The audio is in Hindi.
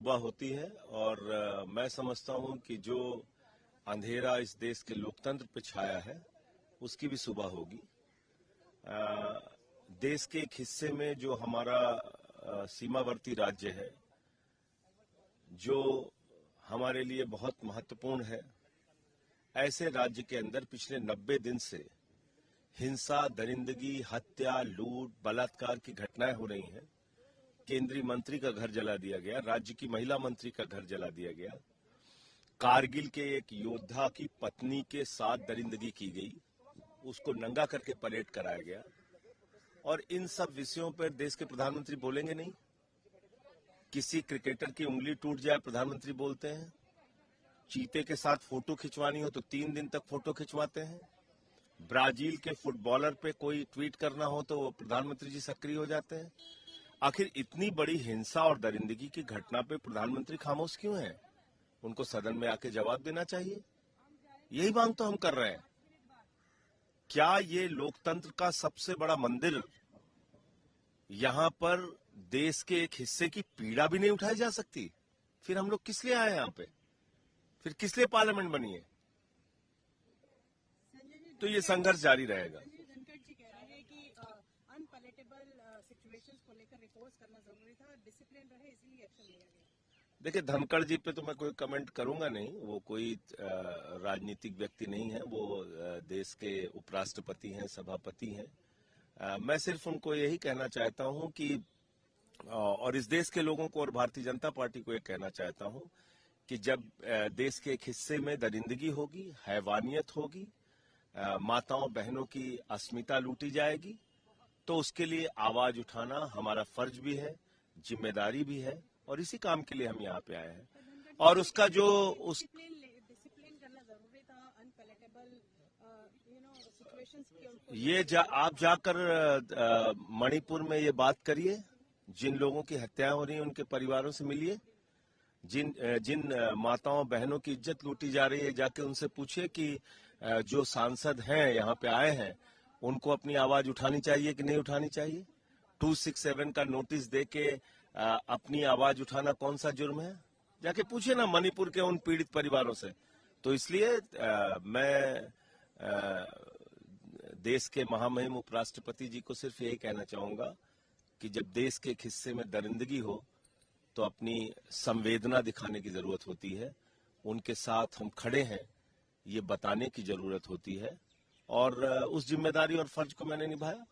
सुबह होती है और मैं समझता हूं कि जो अंधेरा इस देश के लोकतंत्र पे छाया है उसकी भी सुबह होगी। देश के एक हिस्से में जो हमारा सीमावर्ती राज्य है, जो हमारे लिए बहुत महत्वपूर्ण है, ऐसे राज्य के अंदर पिछले 90 दिन से हिंसा, दरिंदगी, हत्या, लूट, बलात्कार की घटनाएं हो रही हैं। केंद्रीय मंत्री का घर जला दिया गया, राज्य की महिला मंत्री का घर जला दिया गया, कारगिल के एक योद्धा की पत्नी के साथ दरिंदगी की गई, उसको नंगा करके परेड कराया गया। और इन सब विषयों पर देश के प्रधानमंत्री बोलेंगे नहीं। किसी क्रिकेटर की उंगली टूट जाए, प्रधानमंत्री बोलते हैं। चीते के साथ फोटो खिंचवानी हो तो 3 दिन तक फोटो खिंचवाते हैं। ब्राजील के फुटबॉलर पे कोई ट्वीट करना हो तो प्रधानमंत्री जी सक्रिय हो जाते हैं। आखिर इतनी बड़ी हिंसा और दरिंदगी की घटना पे प्रधानमंत्री खामोश क्यों हैं? उनको सदन में आके जवाब देना चाहिए। यही मांग तो हम कर रहे हैं। क्या ये लोकतंत्र का सबसे बड़ा मंदिर, यहां पर देश के एक हिस्से की पीड़ा भी नहीं उठाई जा सकती? फिर हम लोग किस लिए आए यहां पे? फिर किस लिए पार्लियामेंट बनी है? तो ये संघर्ष जारी रहेगा। धनखड़ जी कह रहे हैं कि अनपैलेटेबल सिचुएशंस को लेकर रिपोर्ट करना जरूरी था, डिसिप्लिन रहे इसलिए एक्शन लिया गया। देखिए, धनखड़ जी पे तो मैं कोई कमेंट करूंगा नहीं। वो कोई राजनीतिक व्यक्ति नहीं है। वो देश के उपराष्ट्रपति हैं, सभापति हैं। मैं सिर्फ उनको यही कहना चाहता हूं कि और इस देश के लोगों को और भारतीय जनता पार्टी को ये कहना चाहता हूं कि जब देश के एक हिस्से में दरिंदगी होगी, हैवानियत होगी, माताओं बहनों की अस्मिता लूटी जाएगी, तो उसके लिए आवाज उठाना हमारा फर्ज भी है, जिम्मेदारी भी है, और इसी काम के लिए हम यहाँ पे आए हैं। और उसका जो डिसिप्लिन करना जरूरी था, अनपैलेटेबल सिचुएशंस आप जाकर मणिपुर में ये बात करिए। जिन लोगों की हत्याएं हो रही हैं उनके परिवारों से मिलिए। जिन माताओं बहनों की इज्जत लूटी जा रही है, जाके उनसे पूछिए कि जो सांसद हैं यहाँ पे आए हैं उनको अपनी आवाज उठानी चाहिए कि नहीं उठानी चाहिए। 267 का नोटिस दे के अपनी आवाज उठाना कौन सा जुर्म है? जाके पूछिए ना मणिपुर के उन पीड़ित परिवारों से। तो इसलिए मैं देश के महामहिम उपराष्ट्रपति जी को सिर्फ यही कहना चाहूंगा कि जब देश के एक हिस्से में दरिंदगी हो तो अपनी संवेदना दिखाने की जरूरत होती है। उनके साथ हम खड़े हैं ये बताने की जरूरत होती है, और उस जिम्मेदारी और फर्ज को मैंने निभाया।